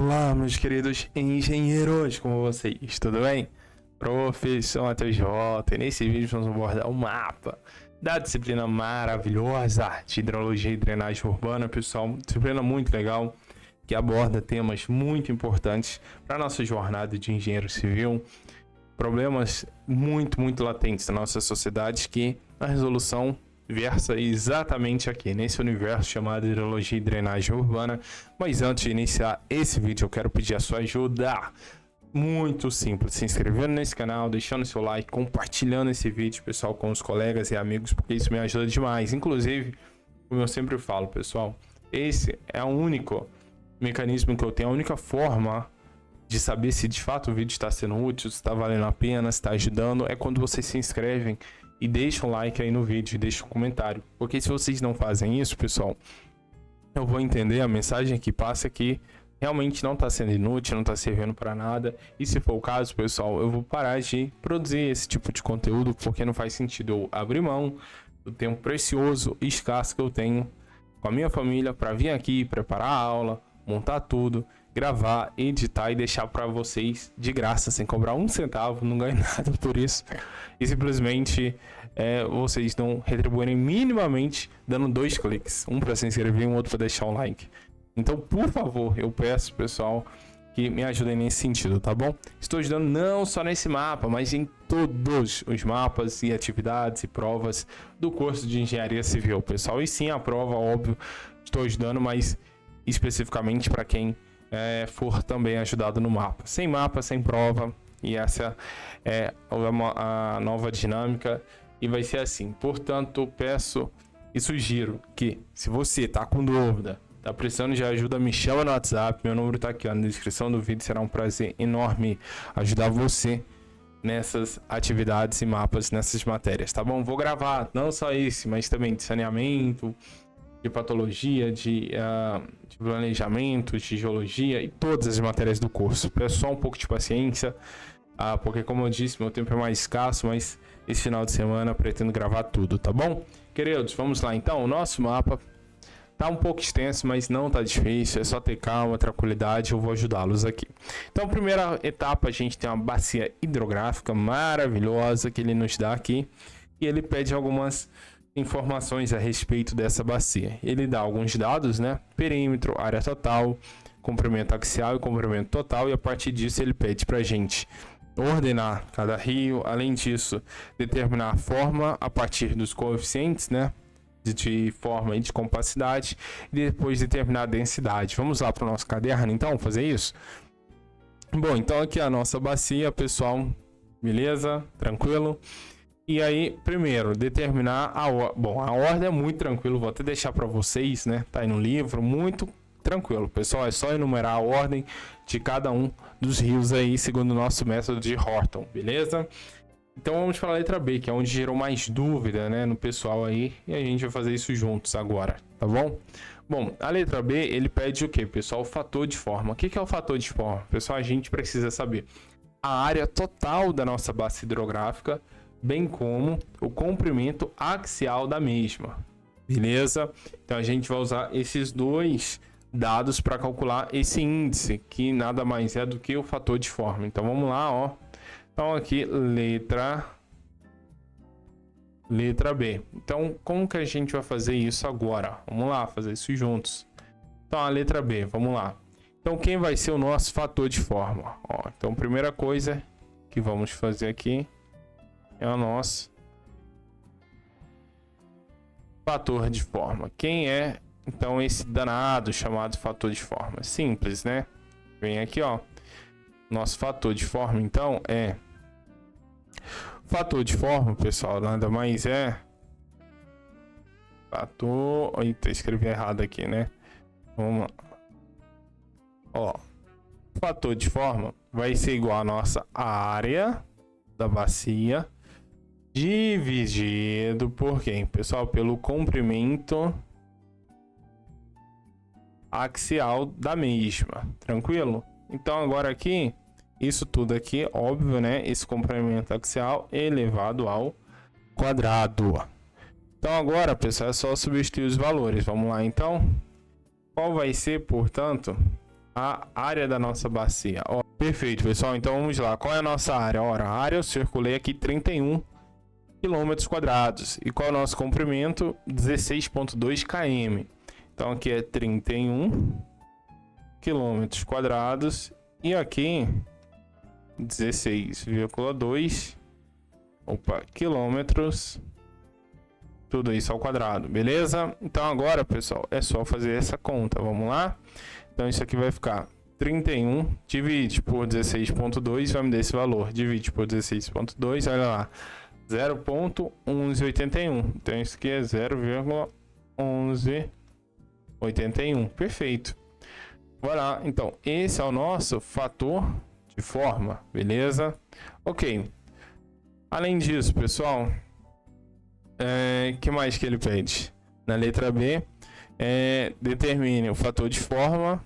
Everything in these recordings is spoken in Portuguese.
Olá, meus queridos engenheiros, como vocês? Tudo bem? Professor Matheus J. E nesse vídeo vamos abordar o mapa da disciplina maravilhosa de hidrologia e drenagem urbana, pessoal. Disciplina muito legal que aborda temas muito importantes para a nossa jornada de engenheiro civil. Problemas muito latentes da nossa sociedade que a resolução versa exatamente aqui, nesse universo chamado hidrologia e drenagem urbana. Mas antes de iniciar esse vídeo, eu quero pedir a sua ajuda. Muito simples, se inscrevendo nesse canal, deixando seu like, compartilhando esse vídeo, pessoal, com os colegas e amigos, porque isso me ajuda demais. Inclusive, como eu sempre falo, pessoal, esse é o único mecanismo que eu tenho, a única forma de saber se de fato o vídeo está sendo útil, se está valendo a pena, se está ajudando, é quando vocês se inscrevem e deixa um like aí no vídeo e deixa um comentário. Porque se vocês não fazem isso, pessoal, eu vou entender a mensagem que passa que realmente não está sendo inútil, não está servindo para nada. E se for o caso, pessoal, eu vou parar de produzir esse tipo de conteúdo, porque não faz sentido eu abrir mão do tempo precioso e escasso que eu tenho com a minha família para vir aqui, preparar a aula, montar tudo, gravar, editar e deixar para vocês de graça, sem cobrar um centavo, não ganho nada por isso. E simplesmente vocês não retribuírem minimamente dando 2 cliques, um para se inscrever e um outro para deixar um like. Então, por favor, eu peço, pessoal, que me ajudem nesse sentido, tá bom? Estou ajudando não só nesse mapa, mas em todos os mapas e atividades e provas do curso de engenharia civil, pessoal. E sim, a prova, óbvio, estou ajudando, mas especificamente para quem for também ajudado no mapa. Sem mapa, sem prova. E essa é a nova dinâmica e vai ser assim. Portanto, peço e sugiro que, se você está com dúvida, tá precisando de ajuda, me chama no WhatsApp. Meu número tá aqui ó, na descrição do vídeo. Será um prazer enorme ajudar você nessas atividades e mapas, nessas matérias, tá bom? Vou gravar não só esse, mas também de saneamento, de patologia, de planejamento, de geologia e todas as matérias do curso. Peço só um pouco de paciência, porque como eu disse, meu tempo é mais escasso, mas esse final de semana pretendo gravar tudo, tá bom? Queridos, vamos lá então. O nosso mapa tá um pouco extenso, mas não tá difícil, é só ter calma, tranquilidade, eu vou ajudá-los aqui. Então, primeira etapa, a gente tem uma bacia hidrográfica maravilhosa que ele nos dá aqui, e ele pede algumas informações a respeito dessa bacia. Ele dá alguns dados, né? Perímetro, área total, comprimento axial e comprimento total, e a partir disso ele pede pra gente ordenar cada rio, além disso, determinar a forma a partir dos coeficientes, né? De forma e de compacidade, e depois determinar a densidade. Vamos lá para o nosso caderno então fazer isso? Bom, então aqui a nossa bacia, pessoal, beleza? Tranquilo? E aí, primeiro, determinar a ordem. Bom, a ordem é muito tranquilo, vou até deixar para vocês, né? Tá aí no livro, muito tranquilo, pessoal. É só enumerar a ordem de cada um dos rios aí, segundo o nosso método de Horton, beleza? Então vamos para a letra B, que é onde gerou mais dúvida, né, no pessoal aí, e a gente vai fazer isso juntos agora, tá bom? Bom, a letra B, ele pede o que, pessoal? O fator de forma. O que é o fator de forma? Pessoal, a gente precisa saber a área total da nossa bacia hidrográfica, bem como o comprimento axial da mesma, beleza? Então a gente vai usar esses dois dados para calcular esse índice, que nada mais é do que o fator de forma. Então vamos lá, ó. Então aqui, letra B. Então, como que a gente vai fazer isso agora? Vamos lá, fazer isso juntos. Então, a letra B, vamos lá. Então, quem vai ser o nosso fator de forma? Ó, então, primeira coisa que vamos fazer aqui é o nosso fator de forma. Quem é, então, esse danado chamado fator de forma? Simples, né? Vem aqui, ó. Nosso fator de forma, então, é... Fator de forma, pessoal, nada mais é... Fator... Eita, escrevi errado aqui, né? Vamos lá. Ó, fator de forma vai ser igual a nossa área da bacia dividido por quem, pessoal? Pelo comprimento axial da mesma. Tranquilo? Então, agora aqui... Isso tudo aqui, óbvio, né? Esse comprimento axial elevado ao quadrado. Então agora, pessoal, é só substituir os valores. Vamos lá, então. Qual vai ser, portanto, a área da nossa bacia. Ó, perfeito, pessoal. Então vamos lá. Qual é a nossa área? Ora, a área eu circulei aqui 31 quilômetros quadrados. E qual é o nosso comprimento? 16,2 km. Então aqui é 31 quilômetros quadrados. E aqui 16,2 quilômetros. Tudo isso ao quadrado, beleza? Então agora, pessoal, é só fazer essa conta. Vamos lá? Então isso aqui vai ficar 31, divide por 16,2, vai me dar esse valor. Divide por 16,2, olha lá, 0,1181. Então isso aqui é 0,1181. Perfeito. Vai lá, então, esse é o nosso fator de forma, beleza? Ok. Além disso, pessoal, que mais que ele pede? Na letra B, determine o fator de forma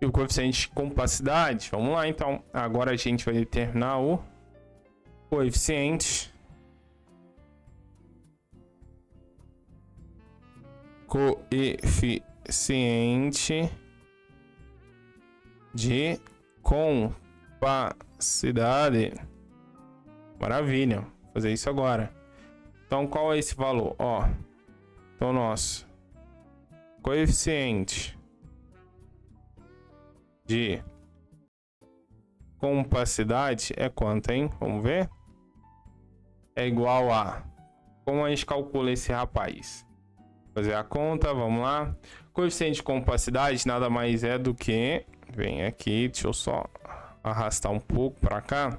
e o coeficiente de compacidade. Vamos lá, então. Agora a gente vai determinar o coeficiente de compacidade. Maravilha. Vou fazer isso agora. Então, qual é esse valor? Ó, então, nosso coeficiente de compacidade é quanto, hein? Vamos ver. É igual a... Como a gente calcula esse rapaz? Fazer a conta, vamos lá. Coeficiente de compacidade nada mais é do que... Vem aqui, deixa eu só arrastar um pouco para cá.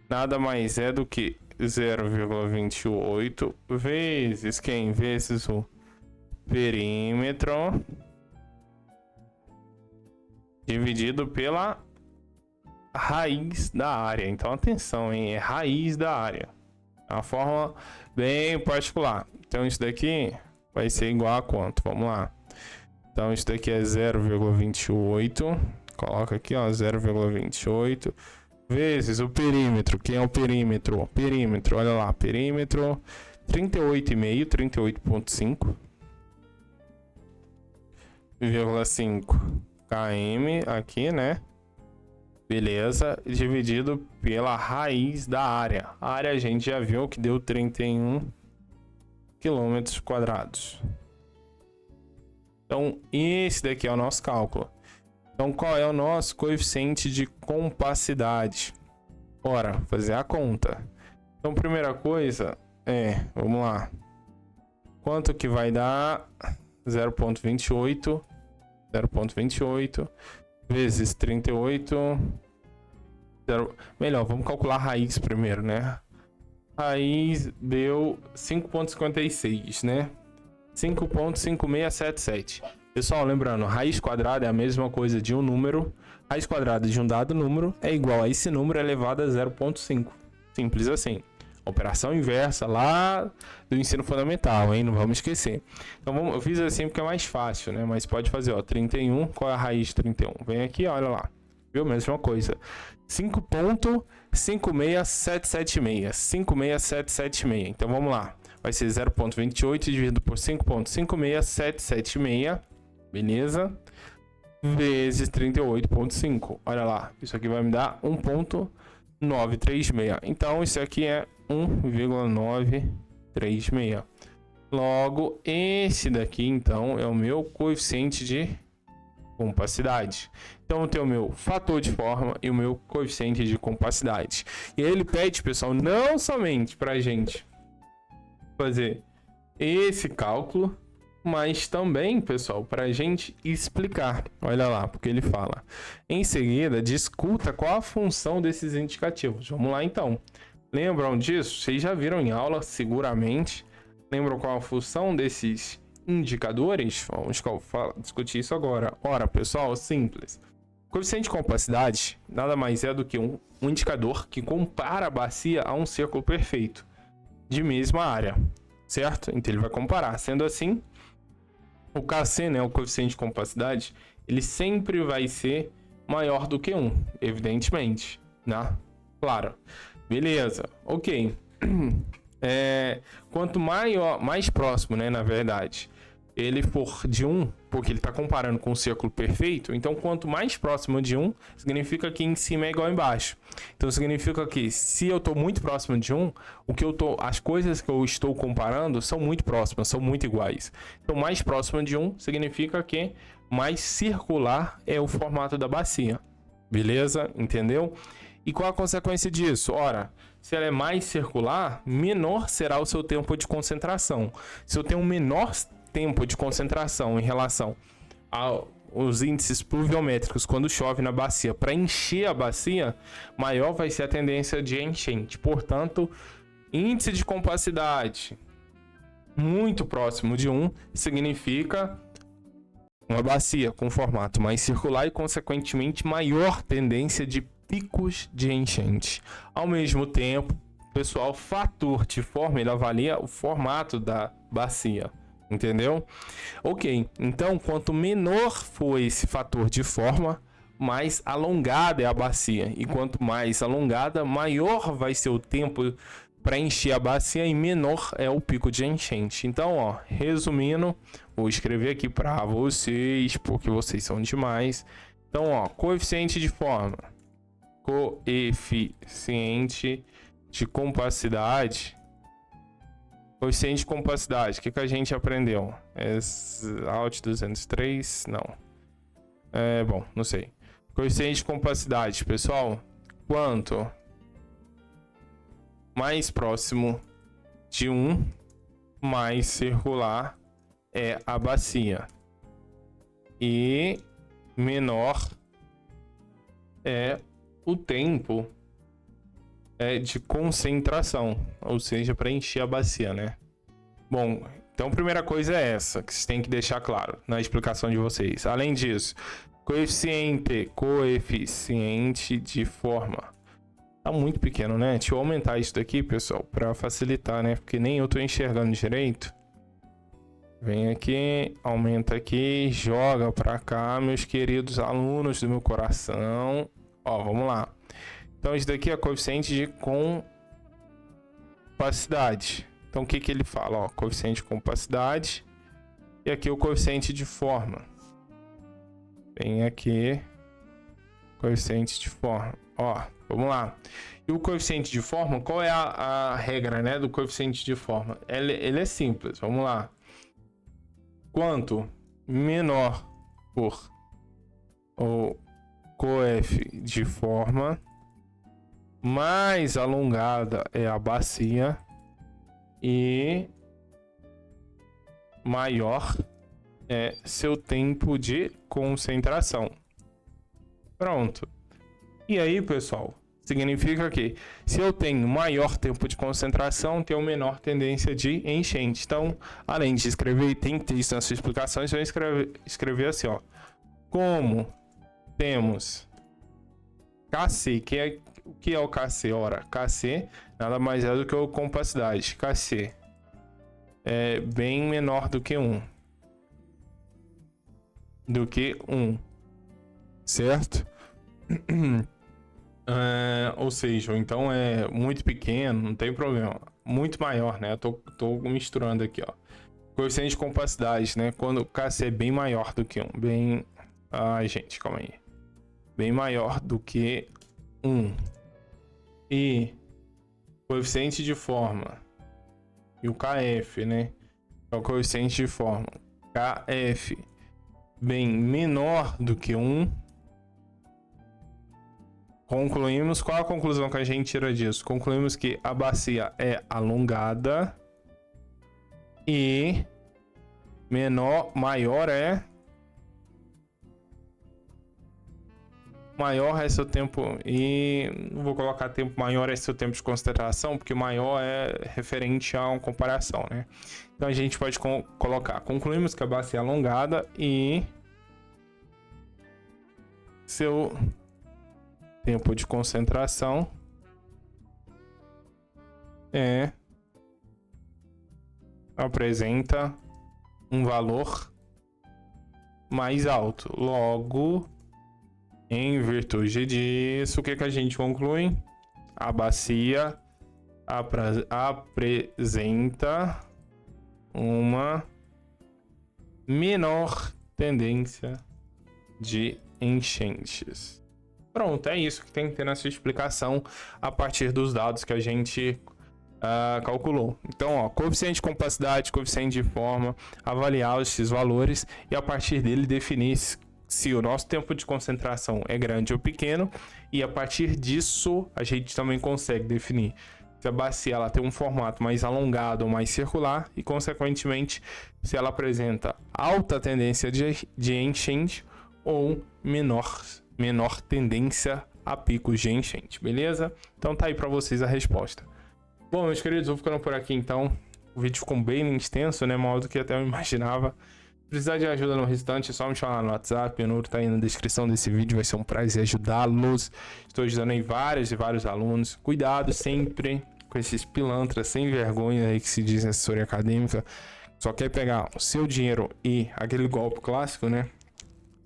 Nada mais é do que 0,28 vezes quem? Vezes o perímetro dividido pela raiz da área. Então atenção, hein? É raiz da área. É uma fórmula bem particular. Então isso daqui vai ser igual a quanto? Vamos lá. Então isso daqui é 0,28. Coloca aqui, ó, 0,28 vezes o perímetro. Quem é o perímetro? Perímetro, olha lá, perímetro 38,5, 38,5, 0,5 km aqui, né? Beleza, dividido pela raiz da área. A área a gente já viu que deu 31 quilômetros quadrados. Então, esse daqui é o nosso cálculo. Então, qual é o nosso coeficiente de compacidade? Ora, fazer a conta. Então, primeira coisa vamos lá. Quanto que vai dar? 0,28. 0,28 vezes 38. Melhor, vamos calcular a raiz primeiro, né? Raiz deu 5,56, né? 5,5677. Pessoal, lembrando, raiz quadrada é a mesma coisa de um número. Raiz quadrada de um dado número é igual a esse número elevado a 0,5. Simples assim. Operação inversa lá do ensino fundamental, hein? Não vamos esquecer. Então, eu fiz assim porque é mais fácil, né? Mas pode fazer, ó, 31. Qual é a raiz de 31? Vem aqui, olha lá. Viu? Mesma coisa. 5,56776. 56776. Então, vamos lá. Vai ser 0,28 dividido por 5,56776. Beleza? Vezes 38,5. Olha lá. Isso aqui vai me dar 1,936. Então, isso aqui é 1,936. Logo, esse daqui, então, é o meu coeficiente de compacidade. Então, eu tenho o meu fator de forma e o meu coeficiente de compacidade. E aí ele pede, pessoal, não somente para a gente fazer esse cálculo, mas também, pessoal, para a gente explicar. Olha lá, porque ele fala. Em seguida, discuta qual a função desses indicativos. Vamos lá, então. Lembram disso? Vocês já viram em aula, seguramente. Lembram qual a função desses indicadores? Vamos discutir isso agora. Ora, pessoal, simples. Coeficiente de compacidade nada mais é do que um indicador que compara a bacia a um círculo perfeito de mesma área, certo? Então ele vai comparar. Sendo assim, o KC, né, o coeficiente de compacidade, ele sempre vai ser maior do que 1, evidentemente, né? Claro. Beleza, ok. Quanto mais próximo, né, na verdade, ele for de 1, porque ele está comparando com o círculo perfeito, então quanto mais próximo de 1, significa que em cima é igual embaixo. Então significa que se eu estou muito próximo de 1, as coisas que eu estou comparando são muito próximas, são muito iguais. Então mais próximo de 1 significa que mais circular é o formato da bacia. Beleza? Entendeu? E qual a consequência disso? Ora, se ela é mais circular, menor será o seu tempo de concentração. Se eu tenho um menor tempo de concentração em relação aos índices pluviométricos quando chove na bacia para encher a bacia, maior vai ser a tendência de enchente. Portanto, índice de compacidade muito próximo de 1 significa uma bacia com formato mais circular e, consequentemente, maior tendência de picos de enchente. Ao mesmo tempo, pessoal, fator de forma, ele avalia o formato da bacia. Entendeu? Ok, então quanto menor for esse fator de forma, mais alongada é a bacia. E quanto mais alongada, maior vai ser o tempo para encher a bacia e menor é o pico de enchente. Então, ó, resumindo, vou escrever aqui para vocês, porque vocês são demais. Então, ó, coeficiente de forma, coeficiente de compacidade. Coeficiente de compacidade, o que a gente aprendeu? Alt 203, não. Bom, não sei. Coeficiente de compacidade, pessoal, quanto mais próximo de 1, mais circular é a bacia. E menor é o tempo de concentração, ou seja, para encher a bacia, né? Bom, então a primeira coisa é essa, que vocês têm que deixar claro na explicação de vocês. Além disso, coeficiente de forma. Tá muito pequeno, né? Deixa eu aumentar isso daqui, pessoal, para facilitar, né? Porque nem eu tô enxergando direito. Vem aqui, aumenta aqui, joga para cá, meus queridos alunos do meu coração. Ó, vamos lá. Então, isso daqui é coeficiente de compacidade. Então, o que ele fala? Ó, coeficiente de compacidade. E aqui o coeficiente de forma. Vem aqui. Coeficiente de forma. Ó, vamos lá. E o coeficiente de forma, qual é a regra, né, do coeficiente de forma? Ele é simples. Vamos lá. Quanto menor for o coeficiente de forma, mais alongada é a bacia e maior é seu tempo de concentração. Pronto. E aí, pessoal, significa que se eu tenho maior tempo de concentração, tenho menor tendência de enchente. Então, além de escrever, tem texto nas suas explicações, eu vou escrever assim, ó. Como temos Kc, o que é o Kc? Ora, Kc nada mais é do que a compacidade. Kc é bem menor do que 1. Certo? Ou seja, então é muito pequeno, não tem problema. Muito maior, né? Eu tô misturando aqui, ó. Coeficiente de compacidade, né? Quando o Kc é bem maior do que 1. Ai, gente, calma aí. Bem maior do que 1. E coeficiente de forma. E o Kf, né? É o coeficiente de forma. Kf bem menor do que 1. Concluímos. Qual a conclusão que a gente tira disso? Concluímos que a bacia é alongada e maior é seu tempo, e não vou colocar tempo maior é seu tempo de concentração, porque maior é referente a uma comparação, né? Então a gente pode colocar, concluímos que a bacia é alongada e seu tempo de concentração apresenta um valor mais alto. Logo, em virtude disso, o que a gente conclui? A bacia apresenta uma menor tendência de enchentes. Pronto, é isso que tem que ter nessa explicação a partir dos dados que a gente calculou. Então, ó, coeficiente de compacidade, coeficiente de forma, avaliar esses valores e a partir dele definir se o nosso tempo de concentração é grande ou pequeno, e a partir disso a gente também consegue definir se a bacia ela tem um formato mais alongado ou mais circular e, consequentemente, se ela apresenta alta tendência de enchente ou menor tendência a picos de enchente, beleza? Então tá aí para vocês a resposta. Bom, meus queridos, vou ficando por aqui então. O vídeo ficou bem extenso, né? Maior do que até eu imaginava. Se precisar de ajuda no restante, é só me chamar no WhatsApp. O número tá aí na descrição desse vídeo. Vai ser um prazer ajudá-los. Estou ajudando aí vários e vários alunos. Cuidado sempre com esses pilantras sem vergonha aí que se diz em assessoria acadêmica. Só quer pegar o seu dinheiro e aquele golpe clássico, né?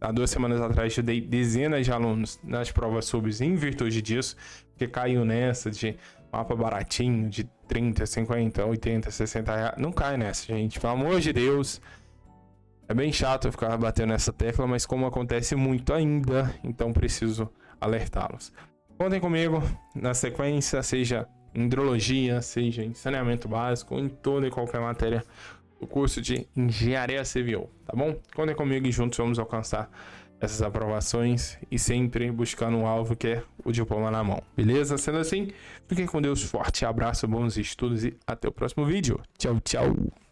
Há 2 semanas atrás ajudei dezenas de alunos nas provas subs em virtude disso, porque caiu nessa de mapa baratinho, de 30, 50, 80, 60 reais. Não cai nessa, gente. Pelo amor de Deus. É bem chato eu ficar batendo nessa tecla, mas como acontece muito ainda, então preciso alertá-los. Contem comigo na sequência, seja em hidrologia, seja em saneamento básico, em toda e qualquer matéria do curso de Engenharia Civil, tá bom? Contem comigo e juntos vamos alcançar essas aprovações e sempre buscando um alvo que é o diploma na mão, beleza? Sendo assim, fiquem com Deus, forte abraço, bons estudos e até o próximo vídeo. Tchau, tchau!